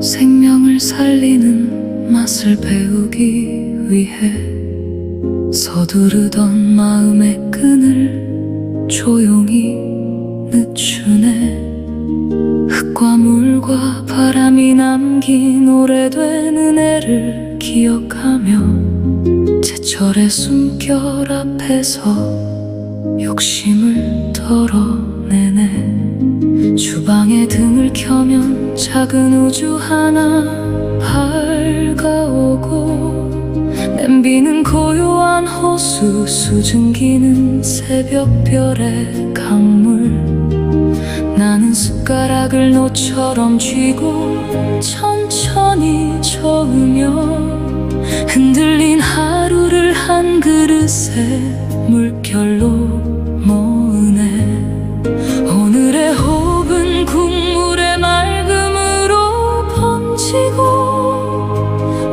생명을 살리는 맛을 배우기 위해 서두르던 마음의 끈을 조용히 늦추네. 흙과 물과 바람이 남긴 오래된 은혜를 기억하며 제철의 숨결 앞에서 욕심을 덜어내네. 주방에 등을 켜면 작은 우주 하나 밝아오고, 냄비는 고요한 호수, 수증기는 새벽별의 강물. 나는 숟가락을 노처럼 쥐고 천천히 저으며 흔들린 하루를 한 그릇에 물결로 모으네. 오늘의 호흡은 국물의 맑음으로 번지고,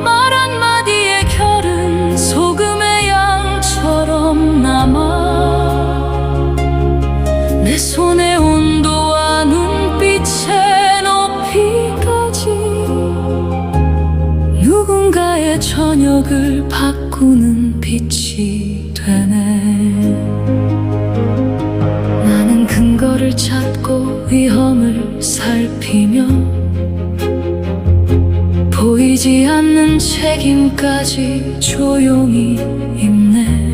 말 한마디의 결은 소금의 양처럼 남아. 내 손의 온도와 눈빛의 높이까지 누군가의 저녁을 바꾸는 빛이 되네. 나는 근거를 찾고 위험을 살피며 보이지 않는 책임까지 조용히 읽네.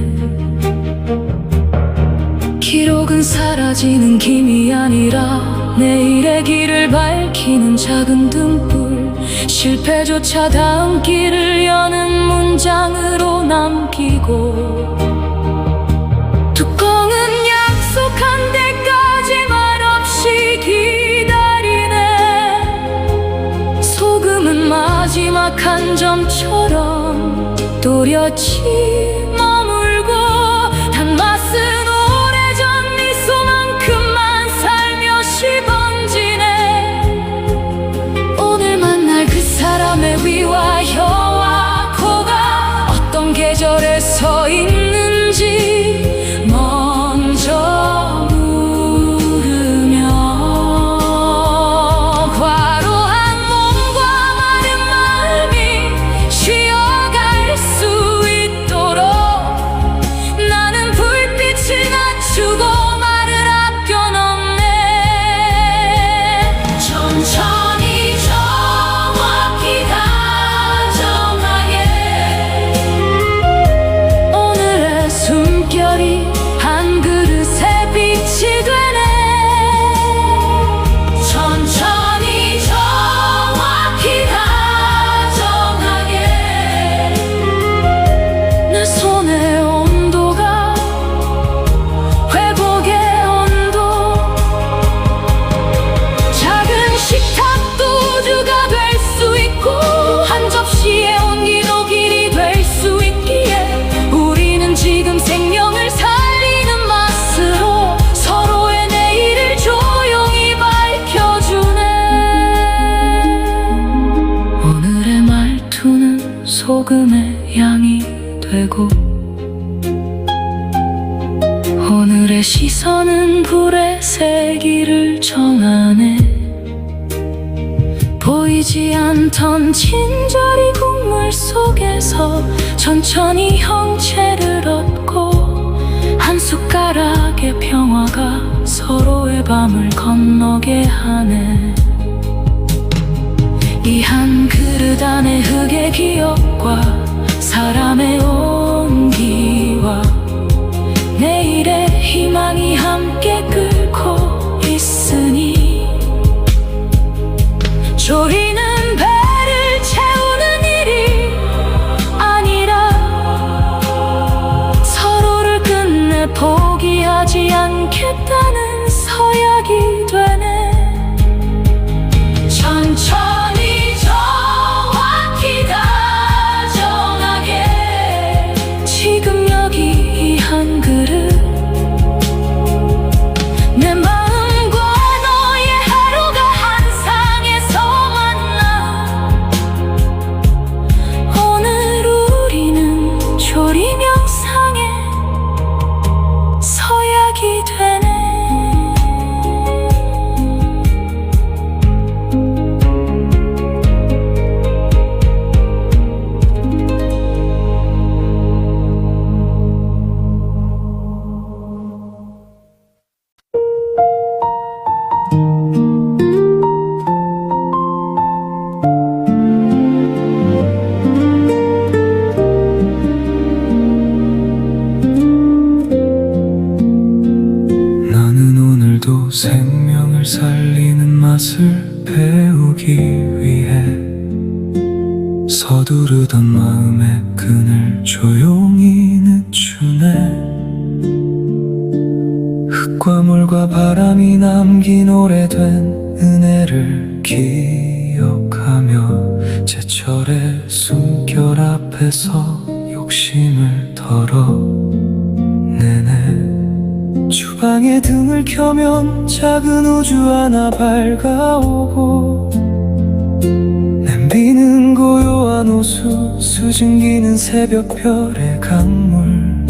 기록은 사라지는 김이 아니라 내일의 길을 밝히는 작은 등불. 실패조차 다음 길을 여는 문장으로 남기고, 뚜껑은 약속한 때까지 말없이 기다리네. 소금은 마지막 한 점처럼 또렷이 머물고, 단맛은 오래전 미소만큼만 살며시 번지네. 오늘 만날 그 사람의 위와 혀와 코가 어떤 계절에 서 있는지 먼저 물으며, 과로한 몸과 마른 마음이 쉬어갈 수 있도록 나는 불빛을 낮추고 말을 아껴 넣네. 천천히 정확히 다정하게 오늘의 숨결이 한 그릇의 빛이 되네. 천천히 정확히 다정하게 내 손의 온도가 회복의 온도. 작은 식탁도 우주가 될 수 있고, 한 접시의 온기도 길이 될 수 있기에 우리는 지금 생명을 살리는 맛으로 서로의 내일을 조용히 밝혀주네. 오늘의 말투는 소금의 양이 되고, 오늘의 시선은 불의 세기를 정하네. 보이지 않던 친절이 국물 속에서 천천히 형체를 얻고, 한 숟가락의 평화가 서로의 밤을 건너게 하네. 이 한 그릇 안에 흙의 기억과 사람의 온기와 내일의 희망이 함께 끓고 있으니, 조리는 배를 채우는 일이 아니라 서로를 끝내 포기하지 않겠다는 서약이 되네. 천천히 정확히 다정하게 지금 여기 이 한 그릇 것을 배우기 위해 서두르던 마음의 끈을 조용히 늦추네. 흙과 물과 바람이 남긴 오래된 은혜를 기억하며 제철의 숨결 앞에서 욕심을 덜어내네. 주방에 등을 켜면 작은 우주 하나 밝아오고, 냄비는 고요한 호수, 수증기는 새벽별의 강물.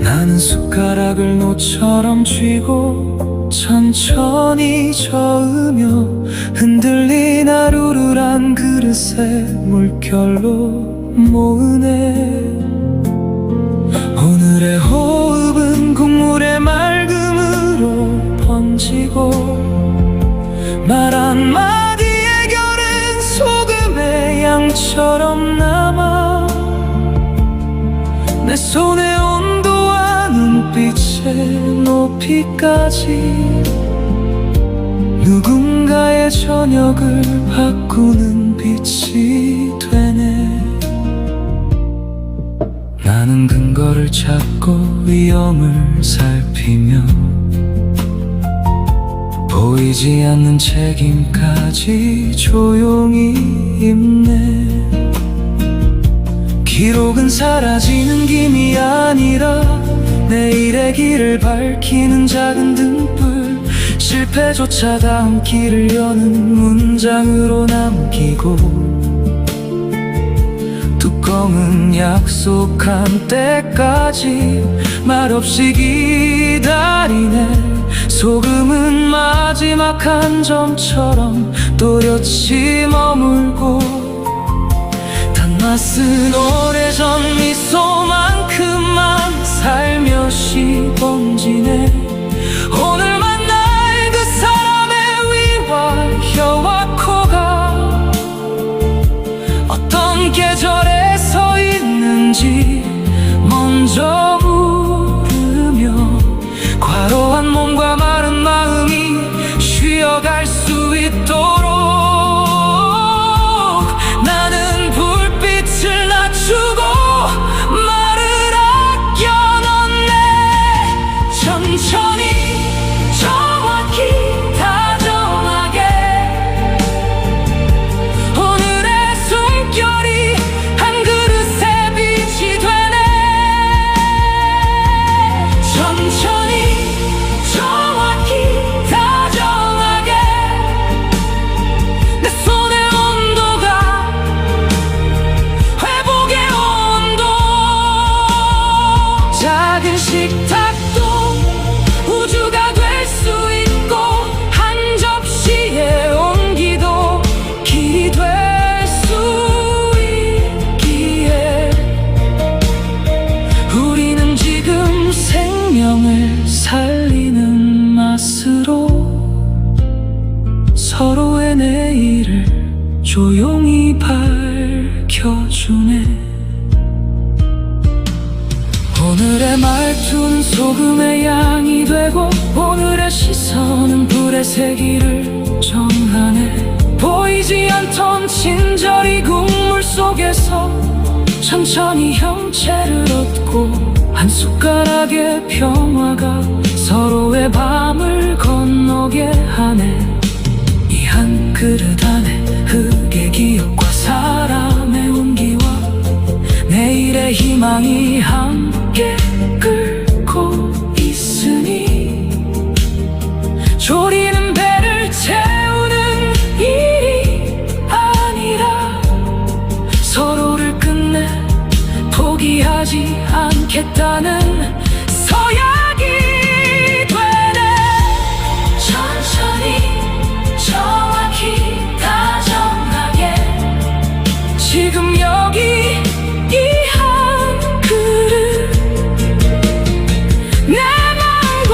나는 숟가락을 노처럼 쥐고 천천히 저으며 흔들린 하루를 한 그릇에 물결로 모으네. 오늘의 호흡은 국물의 맑음으로 번지고, 말 한마디의 결은 소금의 양처럼 남아. 내 손의 온도와 눈빛의 높이까지 누군가의 저녁을 바꾸는 빛이 되네. 나는 근거를 찾고 위험을 살피며 보이지 않는 책임까지 조용히 입네. 기록은 사라지는 김이 아니라 내일의 길을 밝히는 작은 등불. 실패조차 다음 길을 여는 문장으로 남기고, 뚜껑은 약속한 때까지 말없이 기다리네. 소금은 마지막 한 점처럼 또렷이 머물고, 단맛은 오래전 미소만큼만 살며시 번지네. 오늘 만날 그 사람의 위와 혀와 코가 어떤 계절에 서 있는지 먼저 물으며, 과로한 몸과 마른 마음이 쉬어갈 수 있도록 나는 불빛을 낮추고 말을 아껴 넣네. 천천히 정확히 다정하게 오늘의 숨결이 한 그릇의 빛이 되네. 천천히 정확히 다정하게 내 손의 온도가 회복의 온도. 작은 식탁도 우주가 될 수 있고, 한 접시의 온기도 길이 될 수 있기에 우리는 지금 생명을 살리는 맛으로 서로의 내일을 조용히 밝혀주네. 오늘의 말투는 소금의 양이 되고, 오늘의 시선은 불의 세기를 정하네. 보이지 않던 친절이 국물 속에서 천천히 형체를 얻고, 한 숟가락의 평화가 서로의 밤을 건너게 하네. 이 한 그릇 안에 흙의 기억과 사람의 온기와 내일의 희망이 함께 끓고 있으니, 조리는 배를 채우는 일이 아니라 서로를 끝내 포기하지 않겠다는 서약이 되네. 천천히 정확히 다정하게 지금 여기 이 한 그릇, 내 맘과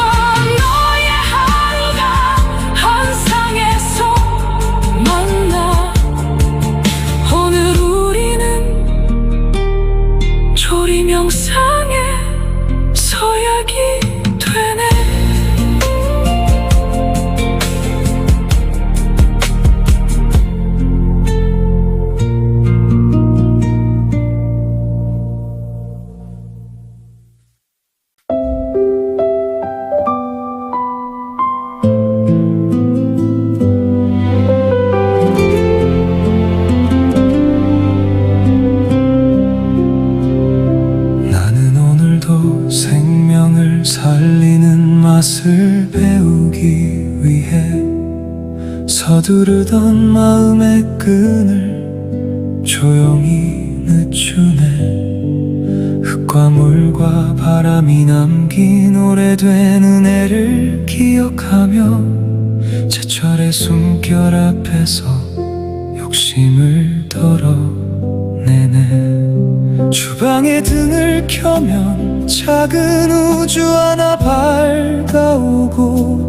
너의 하루가 한상에서 만나. 오늘 우리는 조리 명상에 서두르던 마음의 끈을 조용히 늦추네. 흙과 물과 바람이 남긴 오래된 은혜를 기억하며 제철의 숨결 앞에서 욕심을 덜어내네. 주방에 등을 켜면 작은 우주 하나 밝아오고,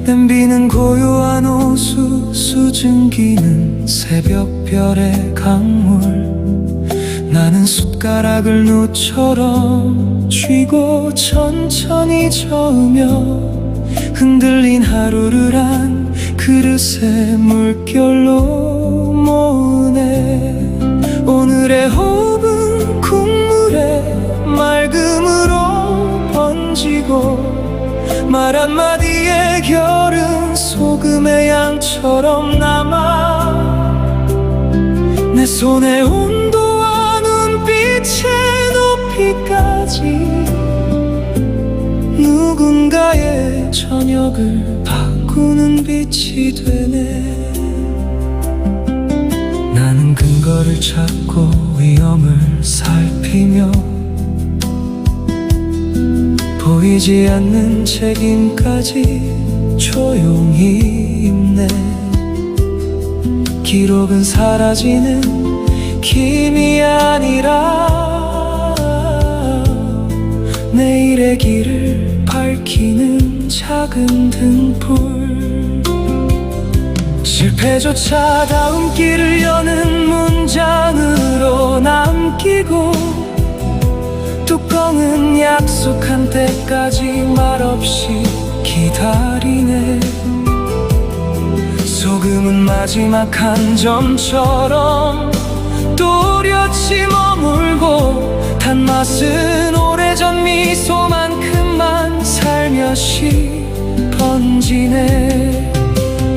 냄비는 고요한 호수, 수증기는 새벽별의 강물. 나는 숟가락을 노처럼 쥐고 천천히 저으며 흔들린 하루를 한 그릇에 물결로 모으네. 오늘의 호흡은 국물에 맑음으로 번지고, 말 한마디에 결은 소금의 양처럼 남아. 내 손의 온도와 눈빛의 높이까지 누군가의 저녁을 바꾸는 빛이 되네. 나는 근거를 찾고 위험을 살피며 보이지 않는 책임까지 조용히 읽네. 기록은 사라지는 김이 아니라 내일의 길을 밝히는 작은 등불. 실패조차 다음 길을 여는 문장으로 남기고, 뚜껑은 약속한 때까지 말없이 기다리네. 소금은 마지막 한 점처럼 또렷이 머물고, 단맛은 오래전 미소만큼만 살며시 번지네.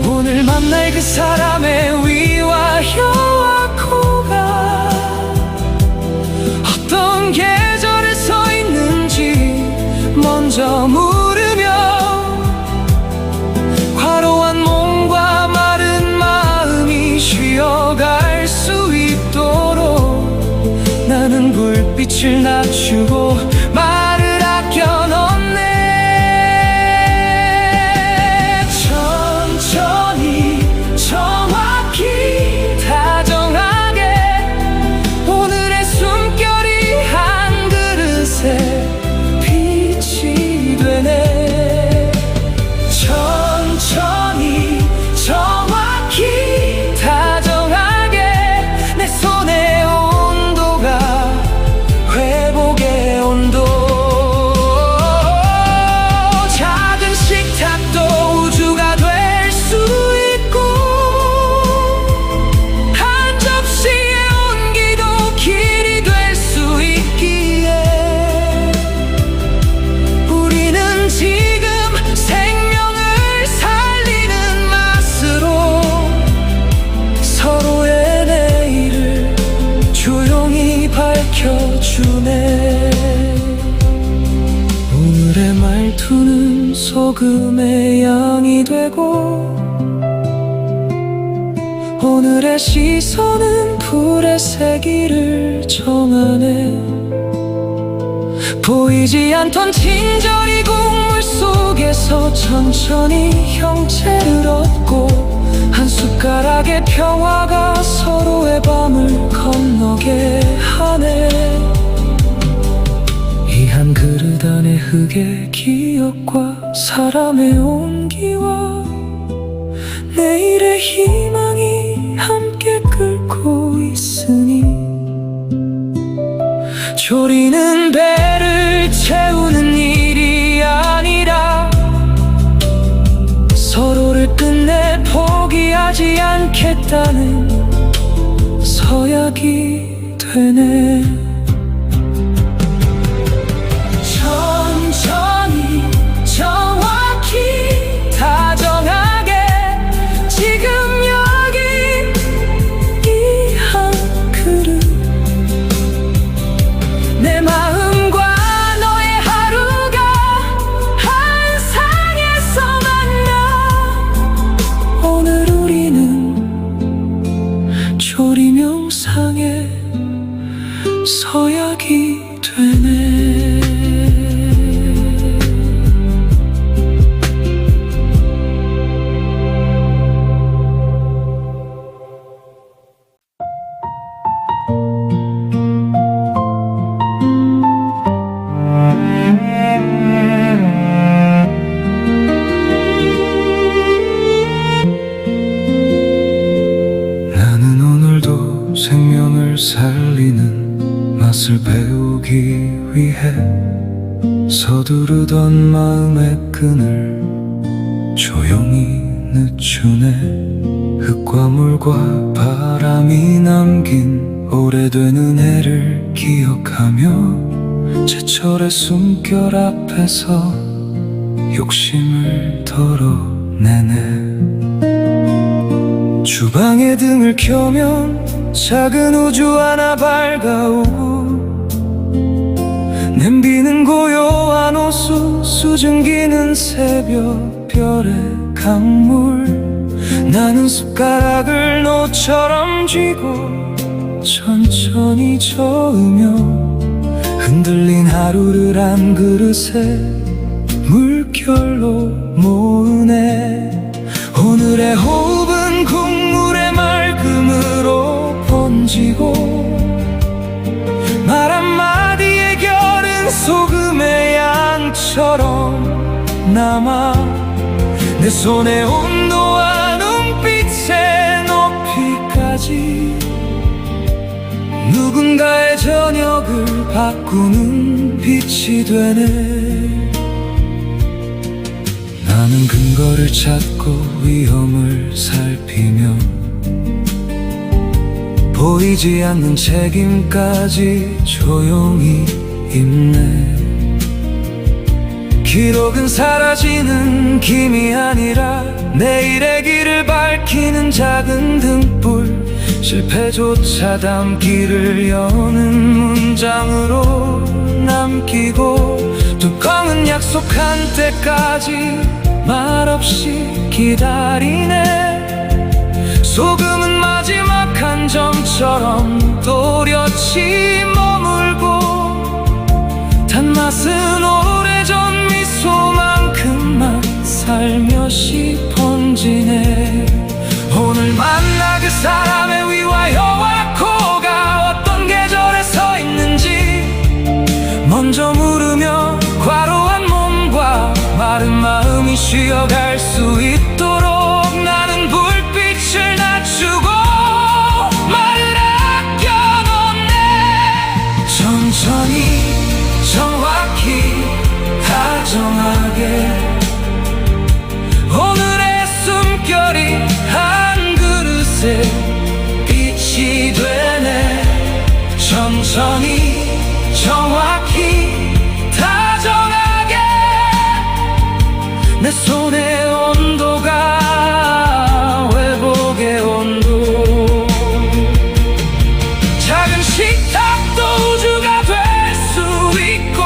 오늘 만날 그 사람의 위와 혀와 코가 어떤 계절에 서 있는지 먼저 물으며, 과로한 몸과 마른 마음이 쉬어갈 수 있도록 나는 불빛을 낮추고 말을 아껴 넣네. 천천히 정확히 다정하게 오늘의 숨결이 한 그릇에 빛이 되네. 천천히 정확히 다정하게 내 손의 온도가 회복의 온도. 작은 식탁도 우주가 될 수 있고, 한 접시의 온기도 길이 될 수 있기에, 우리는 지금 생명을 살리는 맛으로 서로의 내일을 조용히 밝혀주네. 오늘의 말투는 소금의 양이 되고, 오늘의 시선은 불의 세기를 정하네. 보이지 않던 친절이 국물 속에서 천천히 형체를 얻고, 한 숟가락의 평화가 서로의 밤을 건너게 하네. 이 한 그릇 안에 흙의 기억과 사람의 온기와 내일의 희망이 함께 끓고 있으니, 조리는 배를 채우는 일이 아니라 서로를 끝내 포기하지 않겠다는 서약이 되네. 천천히 정확히 다정하게 지금 여기 이 한 그릇, 내 마음과 너의 하루가 한 상에서 만나. 오늘 우리 맛을 배우기 위해 서두르던 마음의 끈을 조용히 늦추네. 흙과 물과 바람이 남긴 오래된 은혜를 기억하며 제철의 숨결 앞에서 욕심을 덜어내네. 주방에 등을 켜면 작은 우주 하나 밝아오고, 냄비는 고요한 호수, 수증기는 새벽 별의 강물. 나는 숟가락을 노처럼 쥐고 천천히 저으며 흔들린 하루를 한 그릇에 물결로 모으네. 오늘의 호흡은 국물의 맑음으로 번지고, 말 한마디의 결은 소금의 양처럼 남아. 내 손의 온도와 눈빛의 높이까지 누군가의 저녁을 바꾸는 빛이 되네. 나는 근거를 찾고 위험을 살피며 보이지 않는 책임까지 조용히 읽네. 기록은 사라지는 김이 아니라 내일의 길을 밝히는 작은 등불. 실패조차 담기를 여는 문장으로 남기고, 뚜껑은 약속한 때까지 말없이 기다리네. 소금은 마지막 한 점처럼 또렷이 머물고, 단맛은 오래전 미소만큼만 살며시 번지네. 오늘 만나 그 사람의 위와 여와 코가 어떤 계절에 서 있는지 먼저 물으며, 과로한 몸과 마른 마음이 쉬어갈 수 있도록 나는 불빛을 낮추고 말을 아껴놓네. 천천히 정확히 다정하게 오늘의 숨결이 한 그릇에 빛이 되네. 천천히 정확히 다정하게 내 손의 온도가 회복의 온도. 작은 식탁도 우주가 될 수 있고,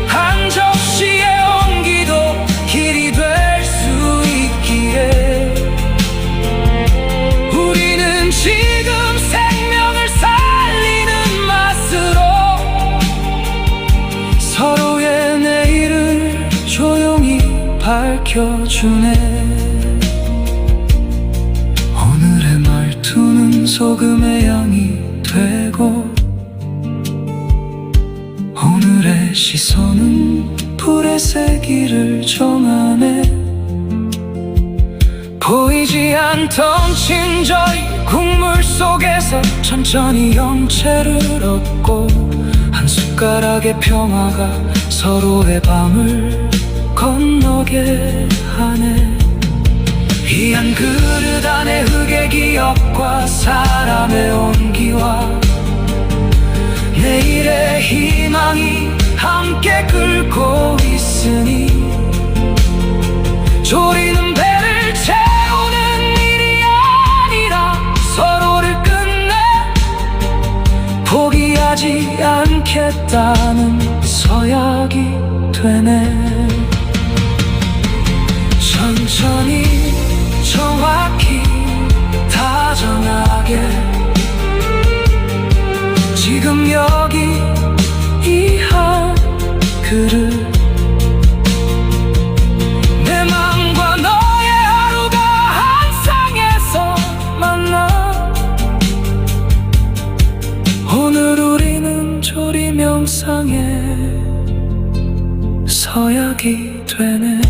한 접시의 온기도 길이 될 수 있기에, 우리는 지금 생명을 살리는 맛으로 서로의 내일을 조용히 밝혀주네. 오늘의 말투는 소금의 양이 되고, 오늘의 시선은 불의 세기를 정하네. 보이지 않던 친절이 국물 속에서 천천히 형체를 얻고, 한 숟가락의 평화가 서로의 밤을 건너게 하네. 이 한 그릇 안에 흙의 기억과 사람의 온기와 내일의 희망이 함께 끓고 있으니, 조리는 배를 채우는 일이 아니라 서로를 끝내 포기하지 않겠다는 서약이 되네. 천천히 정확히 다정하게 지금 여기 이 한 그릇, 내 맘과 너의 하루가 한 상에서 만나. 오늘 우리는 조리 명상의 서약이 되네.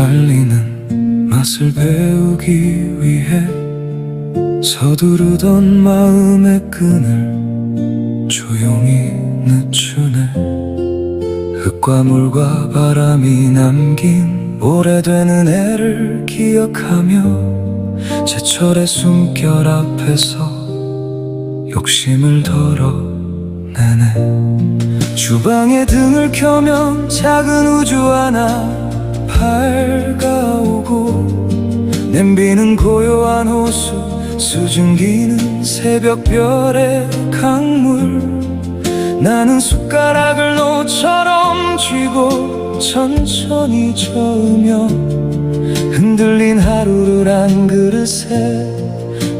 살리는 맛을 배우기 위해 서두르던 마음의 끈을 조용히 늦추네. 흙과 물과 바람이 남긴 오래된 은혜를 기억하며 제철의 숨결 앞에서 욕심을 덜어내네. 주방에 등을 켜면 작은 우주 하나 밝아오고, 냄비는 고요한 호수, 수증기는 새벽별의 강물. 나는 숟가락을 노처럼 쥐고 천천히 저으며 흔들린 하루를 한 그릇에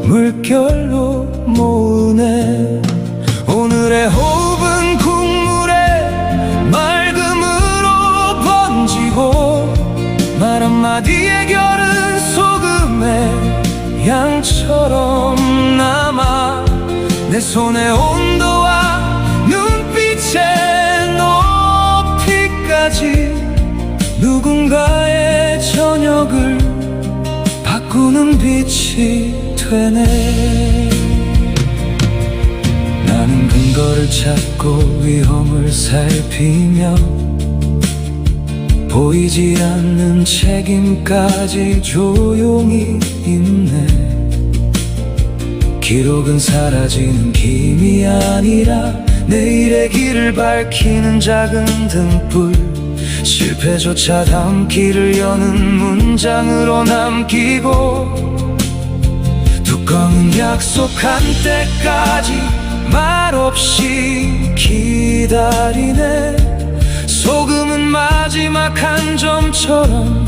물결로 모으네. 오늘의 호흡은 국물에 맑음으로 번지고, 말 한마디의 결은 소금의 양처럼 남아. 내 손의 온도와 눈빛의 높이까지 누군가의 저녁을 바꾸는 빛이 되네. 나는 근거를 찾고 위험을 살피며 보이지 않는 책임까지 조용히 읽네. 기록은 사라지는 김이 아니라 내일의 길을 밝히는 작은 등불. 실패조차 담기를 여는 문장으로 남기고, 뚜껑은 약속한 때까지 말없이 기다리네. 소금은 마지막 한 점처럼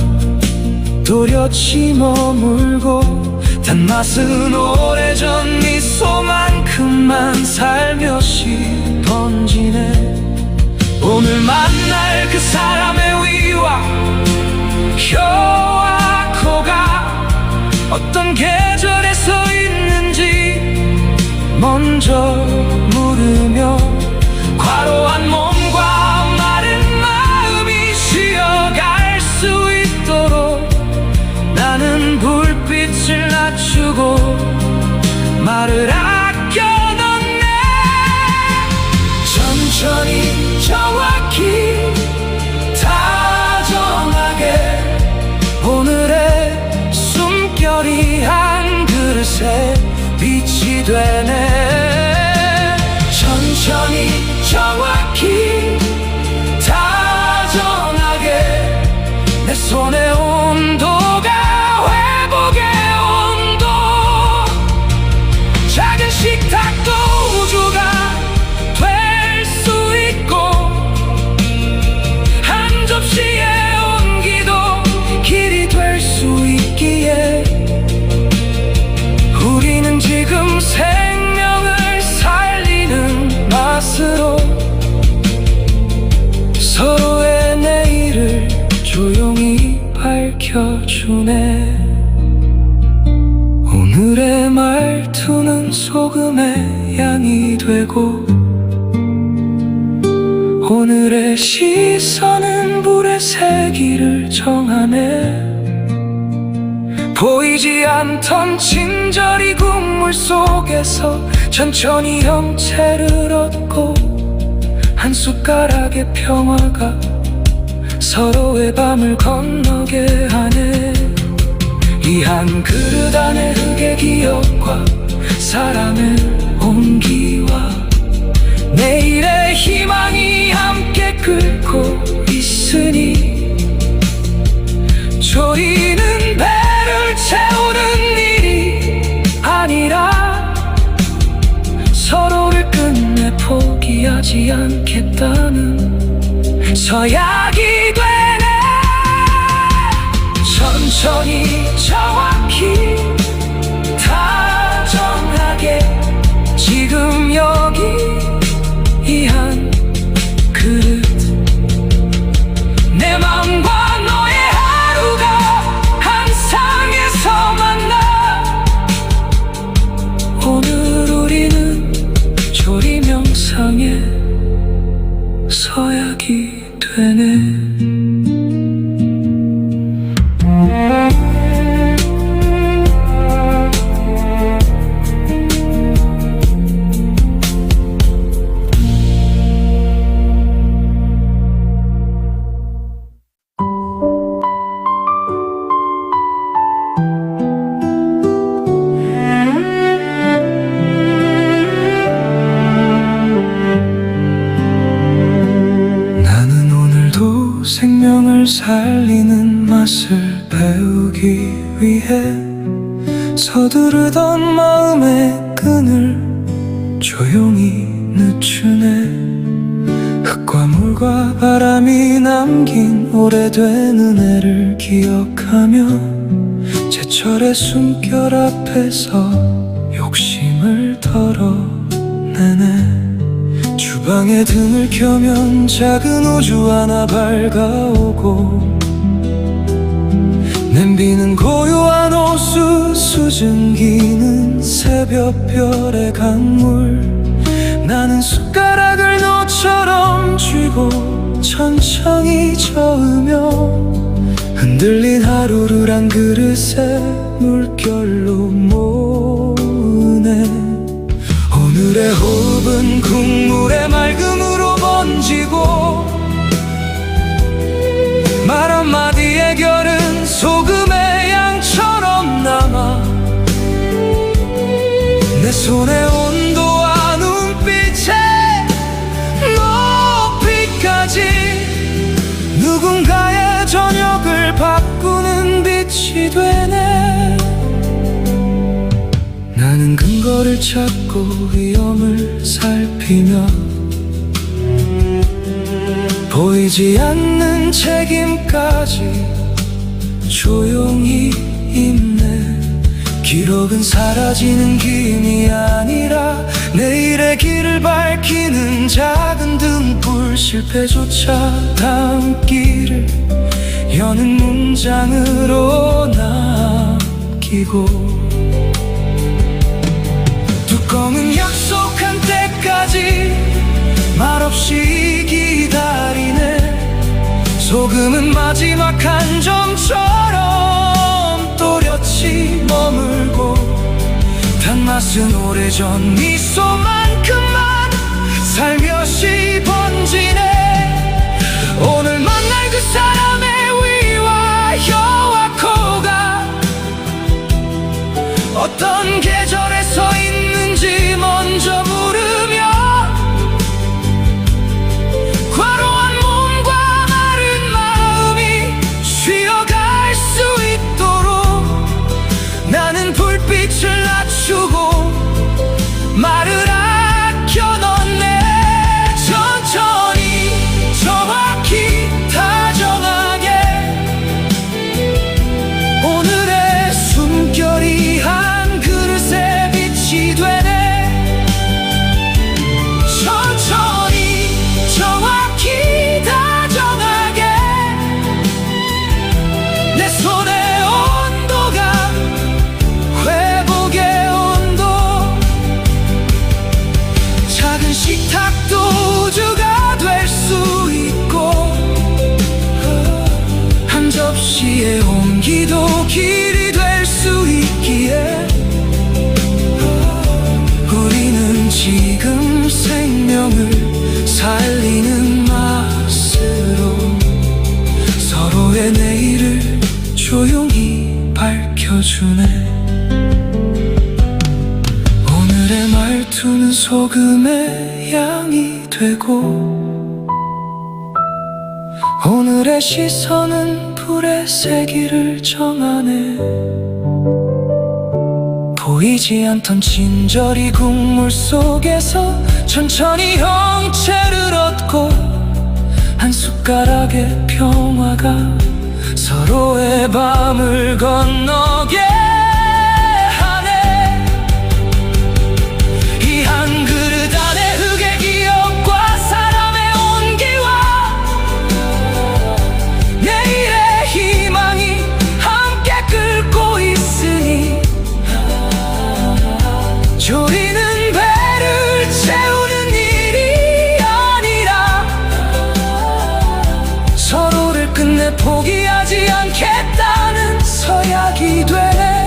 또렷이 머물고, 단맛은 오래전 미소만큼만 살며시 번지네. 오늘 만날 그 사람의 위와 혀와 코가 어떤 계절에 서 있는지 먼저 물으며, 과로한 몸과 마른 마음이 쉬어갈 수 있도록 나는 불빛을 낮추고 말을 아껴 넣네. 천천히 정확히 다정하게 오늘의 숨결이 한 그릇에 빛이 되네. 천천히 정확히 다정하게 내 손의 온도가 회복의 온도. 작은 식탁도 우주가 될 수 있고, 한 접시의 온기도 길이 될 수 있기에, 우리는 지금 생명을 살리는 맛으로 서로의 내일을 조용히 밝혀주네. 오늘의 말투는 소금의 양이 되고, 오늘의 시선은 불의 세기를 정하네. 보이지 않던 친절이 국물 속에서 천천히 형체를 얻고, 한 숟가락의 평화가 서로의 밤을 건너게 하네. 이 한 그릇 안에 흙의 기억과 사랑의 온기와 내일의 희망이 함께 끓고 있으니, 조리는 배를 채우는 일이 아니라 서로를 끝내 포기하지 않겠다는 서약이 되네. 천천히 정확히 다정하게 지금 여기 이 한 그릇, 내 맘과 너의 하루가 한 상에서 만나. 오늘 우리는 조리 명상에 서약이 되네. 살리는 맛을 배우기 위해 서두르던 마음의 끈을 조용히 늦추네. 흙과 물과 바람이 남긴 오래된 은혜를 기억하며 제철의 숨결 앞에서 욕심을 덜어내네. 주방에 등을 켜면 작은 우주 하나 밝아오고 냄비는 고요한 호수, 수증기는 새벽별의 강물. 나는 숟가락을 너처럼 쥐고 천천히 저으며 흔들린 하루를 한 그릇에 물결로 모으네. 오늘의 호흡은 국물의 맑음으로 번지고 말 한마디의 결은 소금의 양처럼 남아 내 손의 온도와 눈빛의 높이까지 누군가의 저녁을 바꾸는 빛이 되네. 나는 근거를 찾고 위험을 살피며 보이지 않는 책임까지 조용히 입네. 기록은 사라지는 김이 아니라 내일의 길을 밝히는 작은 등불. 실패조차 다음 길을 여는 문장으로 남기고 뚜껑은 약속한 때까지 말없이 기다리네. 소금은 마지막 한 점처럼 또렷이 머물고 단맛은 오래전 미소만큼만 살며시 번지네. 오늘 만날 그 사람의 위와 여와코가 어떤 계절에 서 있는지 먼저 물으며 과로한 몸과 마른 마음이 쉬어갈 수 있도록 나는 불빛을 낮추고 말을 아껴 넣네. 천천히 정확히 다정하게 오늘의 숨결이 한 그릇에 빛이 되네. 천천히 정확히 다정하게 내 손의 온도가 회복의 온도. 작은 식탁도 우주가 될 수 있고 한 접시의 온기도 길이 될 수 있기에 우리는 지금 생명을 살리는 맛으로 서로의 내일을 조용히 밝혀주네. 오늘의 말투는 소금의 향이 되고 오늘의 시선은 불의 세기를 정하네. 보이지 않던 친절이 국물 속에서 천천히 형체를 얻고 한 숟가락의 평화가 서로의 밤을 건너게 하네. 이 한 그릇 안에 흙의 기억과 사람의 온기와 내일의 희망이 함께 끓고 있으니 조리는 배를 채우는 일이 아니라 서로를 끝내 포기하지 않겠다는 서약이 되네.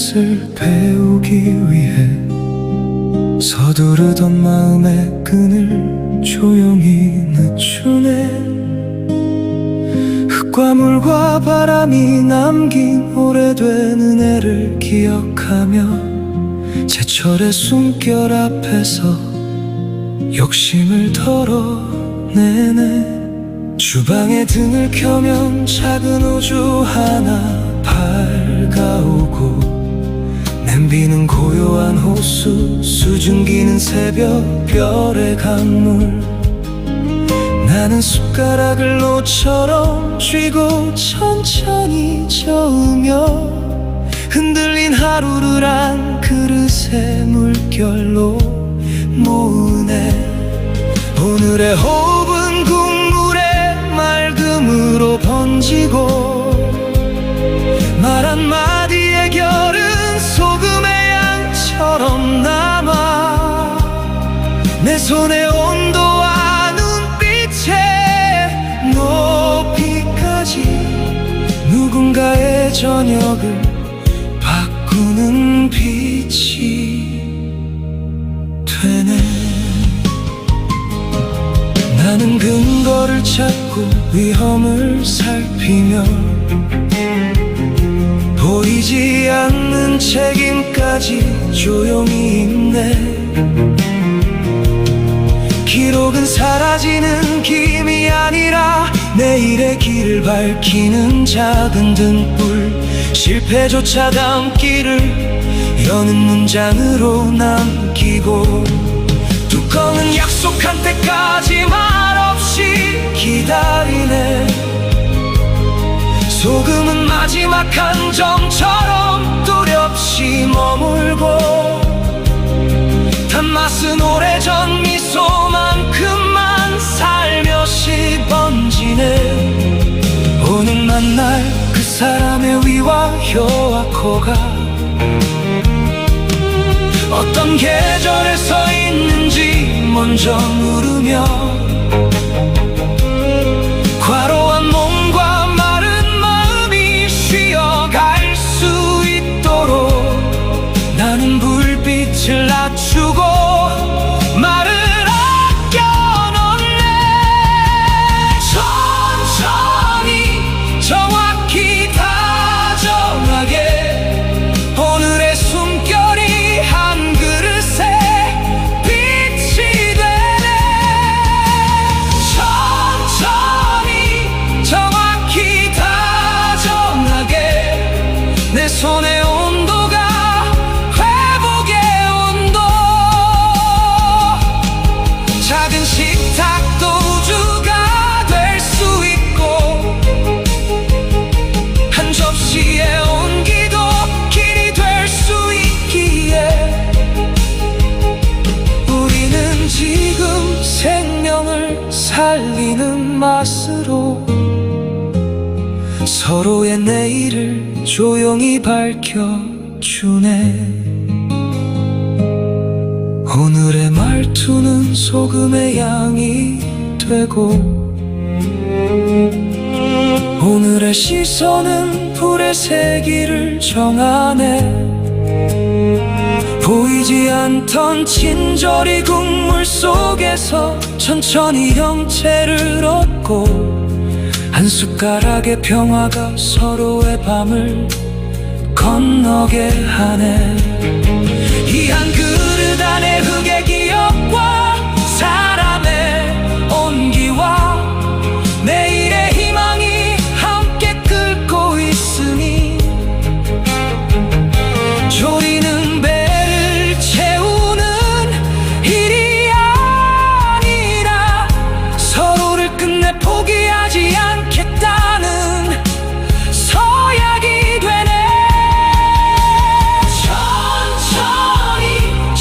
것을 배우기 위해 서두르던 마음의 끈을 조용히 늦추네. 흙과 물과 바람이 남긴 오래된 은혜를 기억하며 제철의 숨결 앞에서 욕심을 덜어내네. 주방에 등을 켜면 작은 우주 하나 밝아오고, 냄비는 고요한 호수, 수증기는 새벽 별의 강물. 나는 숟가락을 노처럼 쥐고 천천히 저으며 흔들린 하루를 한 그릇의 물결로 모으네. 오늘의 호흡은 국물의 맑음으로 번지고, 말 한마디의 결은 소금의 양처럼 남아. 내 손의 온도와 눈빛의 높이까지 누군가의 저녁을 바꾸는 빛이 되네. 나는 근거를 찾고 위험을 살피며 보이지 않는 책임까지 조용히 읽네. 기록은 사라지는 김이 아니라 내일의 길을 밝히는 작은 등불. 실패조차 담기를 여는 문장으로 남기고, 뚜껑은 약속한 때까지 말없이 기다리네. 소금은 마지막 한 점처럼 뚜렵이 머물고, 단맛은 오래전 미소만큼만 살며시 번지네. 오늘 만날 그 사람의 위와 혀와 코가 어떤 계절에 서 있는지 먼저 물으며, 과로한 몸과 마른 마음이 쉬어갈 수 있도록 나는 불빛을 낮추고 말을 아껴놓네. 천천히 정확히 다정하게 오늘의 숨결이 한 그릇에 빛이 되네. 천천히 정확히 다정하게 내 손의 온도가 회복의 온도. 작은 식탁도 우주가 될 수 있고, 한 접시의 온기도 길이 될 수 있기에, 우리는 지금 생명을 살리는 맛으로 서로의 내일을 조용히 밝혀주네. 오늘의 말투는 소금의 양이 되고, 오늘의 시선은 불의 세기를 정하네. 보이지 않던 친절이 국물 속에서 천천히 형체를 얻고, 한 숟가락의 평화가 서로의 밤을 건너게 하네. 이 한 그릇 안에 흙의 기억과 사람의 온기와 내일의 희망이 함께 끓고 있으니, 조리는 배를 채우는 일이 아니라 서로를 끝내 포기하지 않겠다는 서약이 되네.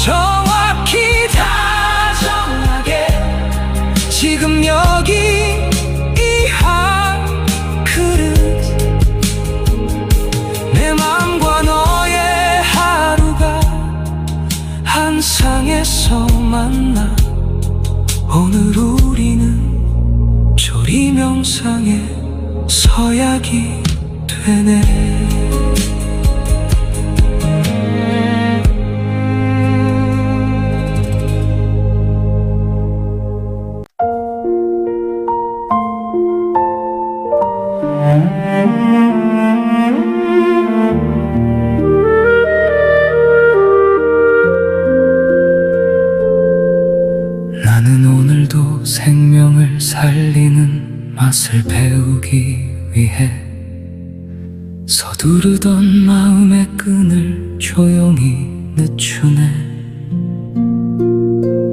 정확히 다정하게 지금 여기 이 한 그릇, 내 맘과 너의 하루가 한 상에서 만나. 오늘 우리는 조리명상의 서약이 되네. 맛을 배우기 위해 서두르던 마음의 끈을 조용히 늦추네.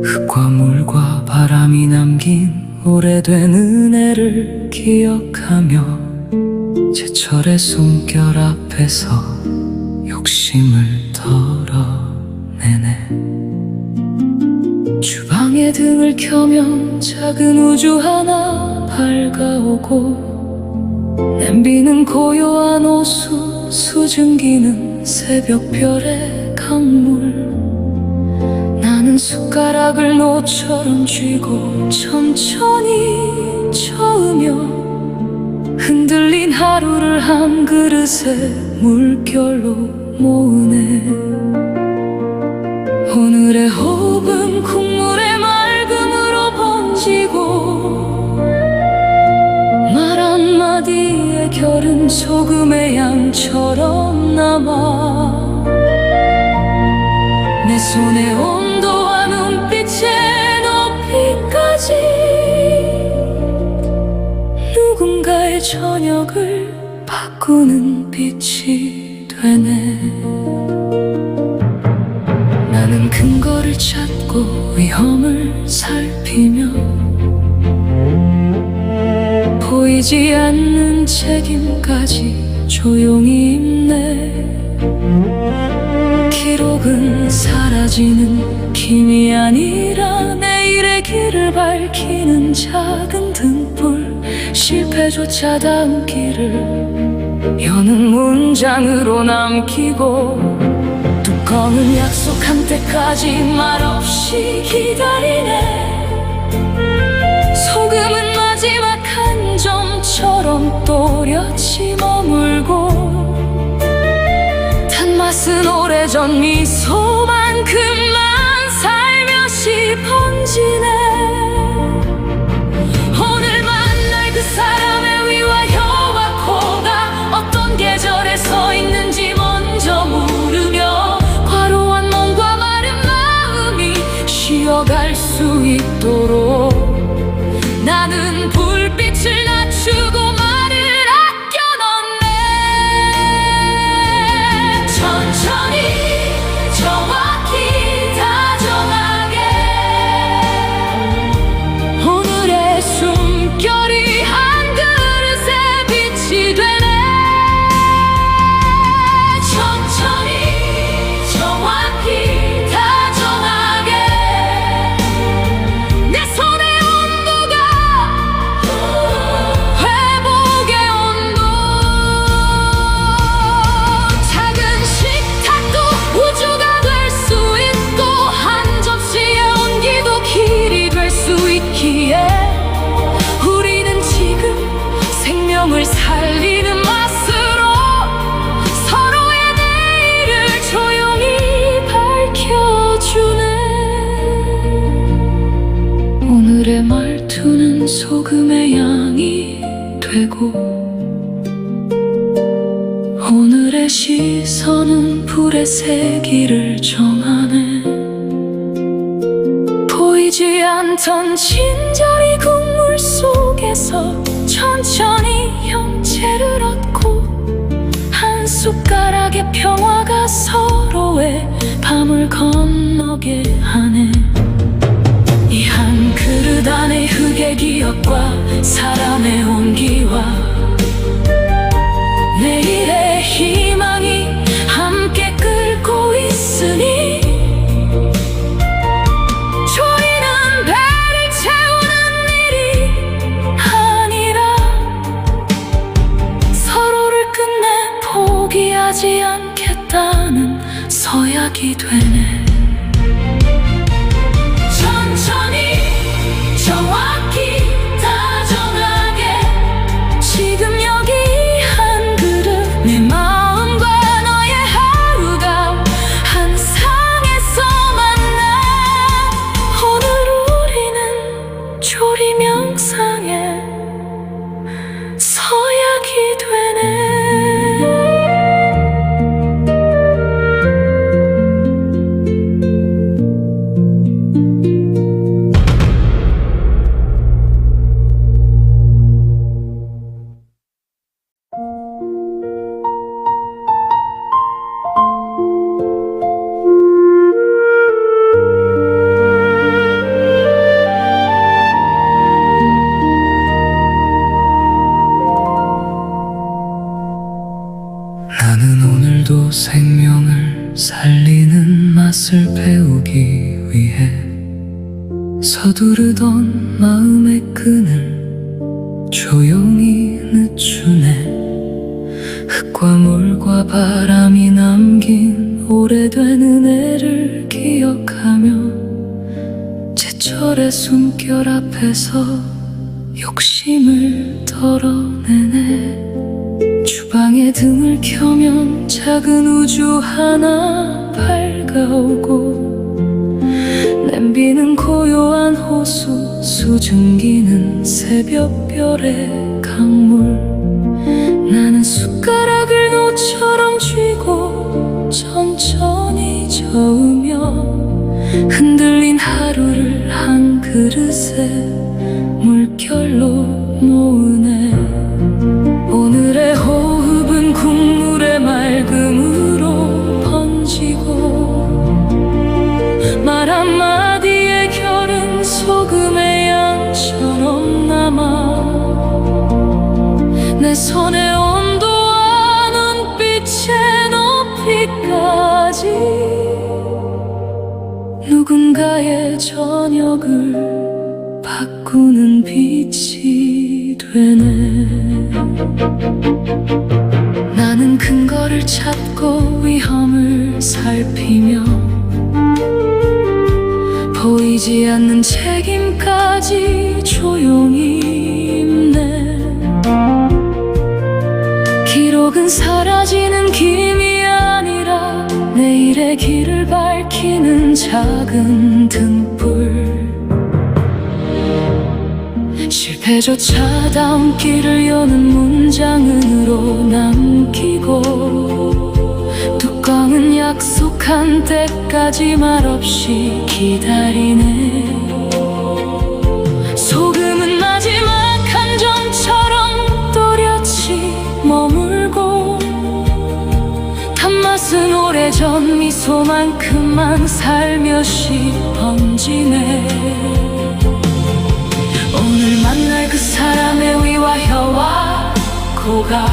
흙과 물과 바람이 남긴 오래된 은혜를 기억하며 제철의 숨결 앞에서 욕심을 덜어내네. 주방에 등을 켜면 작은 우주 하나 밝아오고, 냄비는 고요한 호수, 수증기는 새벽별의 강물. 나는 숟가락을 노처럼 쥐고 천천히 저으며 흔들린 하루를 한 그릇에 물결로 모으네. 오늘의 호흡은 국물의 맑음으로 번지고, 말 한마디의 결은 소금의 양처럼 남아. 내 손의 온도와 눈빛의 높이까지 누군가의 저녁을 바꾸는 빛이 되네. 나는 근거를 찾고 위험을 살피며 보이지 않는 책임까지 조용히 입네. 기록은 사라지는 힘이 아니라 내일의 길을 밝히는 작은 등불. 실패조차 담기를 여는 문장으로 남기고, 뚜껑은 약속한 때까지 말없이 기다리네. 소금은 마지막 한 점처럼 또렷이 머물고, 단맛은 오래전 미소만큼만 살며시 번지네. 오늘 만날 그 사람의 위와 혀와 코가 어떤 계절에 서 있는지 먼저 물으며, 과로한 몸과 마른 마음이 쉬어갈 수 있도록 나는 불빛을 낮추고 말을 아껴 넣네. 천천히 정확히 다정하게 오늘의 숨결이 한 그릇의 빛이 되네. 천천히 정확히 다정하게 내 손의 온도가 회복의 온도. 작은 식탁도 우주가 될 수 있고, 한 접시의 온기도 길이 될 수 있기에 우리는 지금 생명을 살리는 맛으로 서로의 내일을 조용히 밝혀주네. 오늘의 말투는 소금의 양이 되고, 오늘의 시선은 불의 세기를 정하네. 보이지 않던 친절이 국물 속에서 천천히 형체를 얻고, 한 숟가락의 평화가 서로의 밤을 건너게 하네. 이 한 그릇 안에 흙의 기억과 사람의 온기와 내일의 희망이 함께 끓고 있으니, 조이는 배를 채우는 일이 아니라 서로를 끝내 포기하지 않겠다는 서약이 되네. 천천히 정확히 다정하게 지금 여기 한 그릇 내 마음과 너의 하루가 한 상에서 만나. 오늘 우리는 조리 명상에 서약이 되네. 사는 맛을 배우기 위해 서두르던 마음의 끈을 조용히 늦추네. 흙과 물과 바람이 남긴 오래된 은혜를 기억하며 제철의 숨결 앞에서 욕심을 덜어내네. 주방에 등을 켜면 작은 우주 하나 밝아오고, 냄비는 고요한 호수, 수증기는 새벽별의 강물. 나는 숟가락을 노처럼 쥐고 천천히 저으며 흔들린 하루를 한 그릇에 물결로 모으네. 오늘의 호흡은 국물의 맑음으로 번지고, 말 한마디의 결은 소금의 양처럼 남아 내 손의 온도와 눈빛의 높이까지 누군가의 저녁을 바꾸는 빛이 되네. 나는 근거를 찾고 위험을 살피며 보이지 않는 책임까지 조용히 입네. 기록은 사라지는 김이 아니라 내일의 길을 밝히는 작은 등불. 실패조차 다음 길을 여는 문장으로 남기고, 뚜껑은 약속한 때까지 말없이 기다리네. 소금은 마지막 한 점처럼 또렷이 머물고, 단맛은 오래전 미소만큼만 살며시 번지네. 오늘 만날 그 사람의 위와 혀와 코가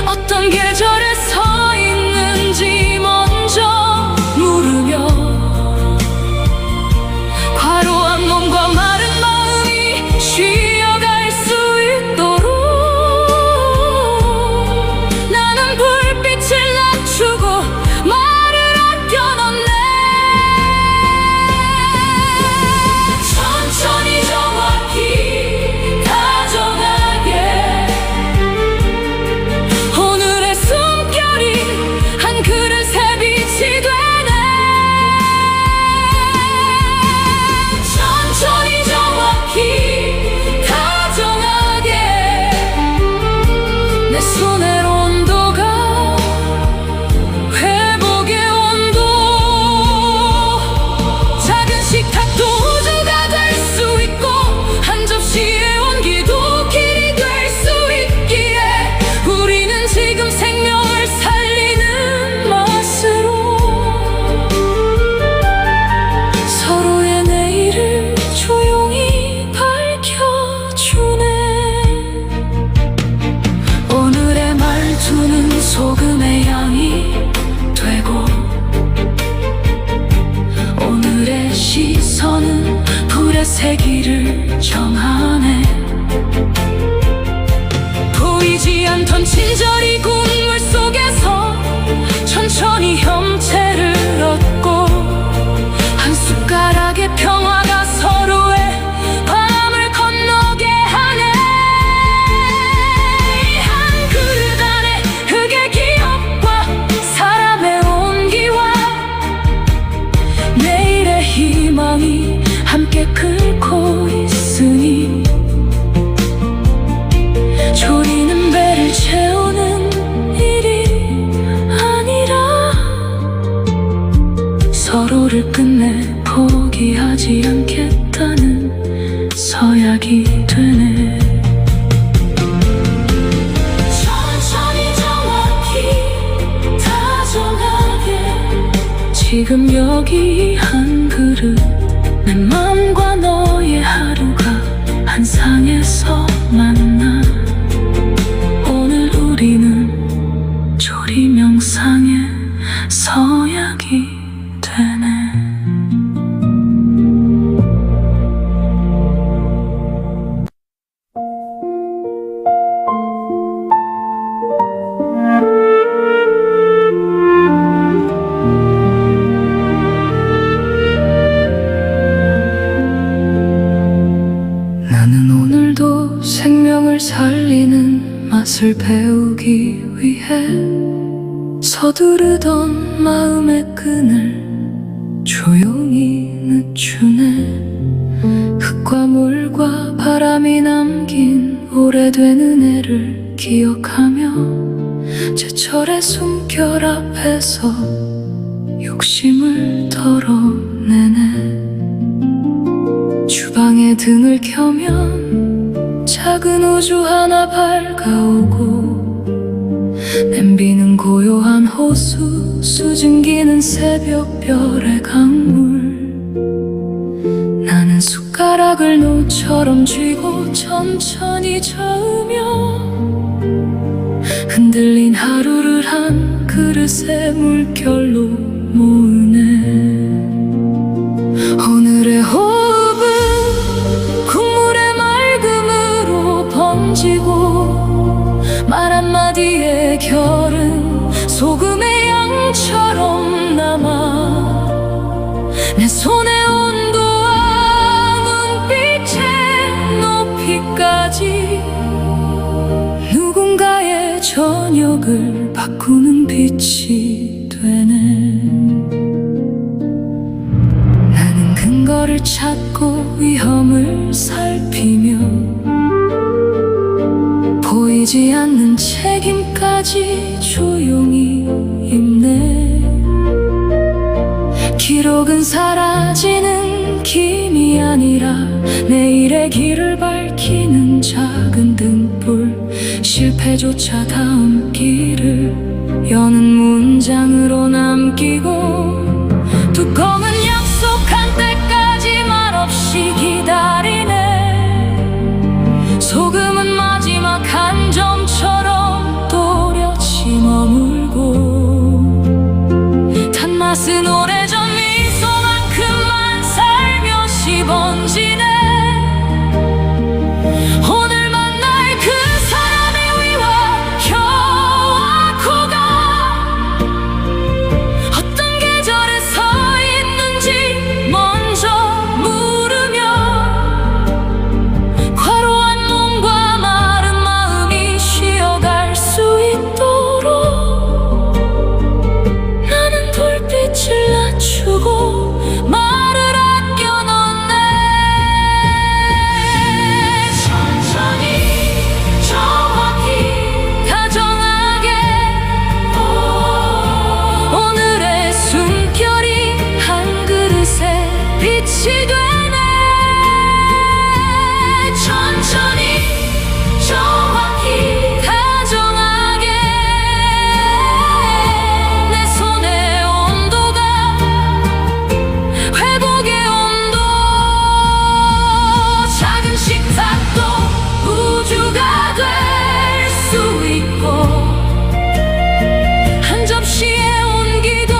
어떤 계절에 서 있는지 먼저 물으며, 과로한 몸과 마른 마음이 쉬어갈 수 있도록 나는 불빛을 낮추고 말을 아껴 넣네. 천천히 정확히 다정하게 오늘의 숨결이 한 그릇의 빛이 되네. 천천히 정확히 다정하게 내 손의 온도가 회복의 온도. 작은 식탁도 우주가 될 수 있고, 한 접시의 온기도 길이 될 수 있기에 우리는 지금 생명을 살리는 맛으로 서로의 내일을 조용히 밝혀주네. 오늘의 말투는 소금의 양이 되고, 오늘의 시선은 불의 세기를 정하네. 보이지 않던 친절이 국물 속에서 천천히 형체를 얻고, 한 숟가락의 평화가 서로의 바람을 건너게 하네. 이 한 그릇 안에 흙의 기억과 사람의 온기와 내일의 희망이 함께 끓고 있으니, 졸이는 배를 채우는 일이 아니라 서로를 끝내 포기하지 않겠다는 서약이 되네. 천천히 정확히 다정하게 지금 여기 한 그릇, 내 맘과 너의 하루가 한 상에서 만나. 오늘 우리는 조리 명상에 서약이 되네. 나는 오늘도 생명을 살리는 맛을 배우기 위해 서두르던 마음의 끈을 조용히 늦추네. 흙과 물과 바람이 남긴 오래된 은혜를 기억하며 제철의 숨결 앞에서 욕심을 덜어내네. 주방에 등을 켜면 작은 우주 하나 밝아오고 냄비는 고요한 호수, 수증기는 새벽별의 강물. 나는 숟가락을 노처럼 쥐고 천천히 저으며 흔들린 하루를 한 그릇의 물결로 모으네. 오늘의 호흡은 국물의 맑음으로 번지고 말 한마디의 결은 소금의 양처럼 남아 내 손의 온도와 눈빛의 높이까지 누군가의 저녁을 바꾸는 빛이 되네. 나는 근거를 찾고 위험을 살피며 보이지 않는 책임까지 조용히 입네. 기록은 사라지는 김이 아니라 내일의 길을 밝히는 작은 등불. 실패조차 다음 길을 여는 문장으로 남기고 두꺼운 약속한 때까지 말없이 기다리네. 소금은 마지막 한 점처럼 또렷이 머물고 단맛은 오래전 미소만큼만 살며시 번지네. 오늘 만날 그 사람의 위와 혀와 코가 어떤 계절에 서 있는지 먼저 물으며 과로한 몸과 마른 마음이 쉬어갈 수 있도록 나는 불빛을 낮추고 말을 아껴 넣네. 천천히 정확히 다정하게 오늘의 숨결이 한 그릇의 빛이 되네. 천천히 정확히 다정하게 내 손의 온도가 회복의 온도. 작은 식탁도 우주가 될 수 있고 한 접시의 온기도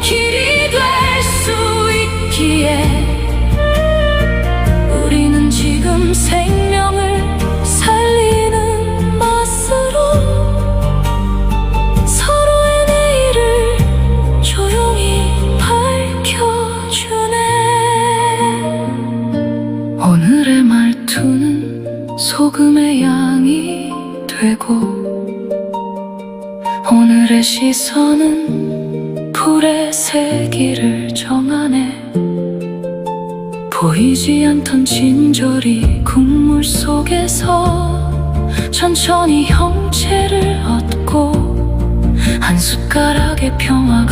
길이 될 수 있기에 우리는 지금 생명을 살리는 맛으로 서로의 내일을 조용히 밝혀주네. 오늘의 말투는 소금의 양이 되고 오늘의 시선은 불의 세기를 정하네. 보이지 않던 진절이 국물 속에서 천천히 형체를 얻고 한 숟가락의 평화가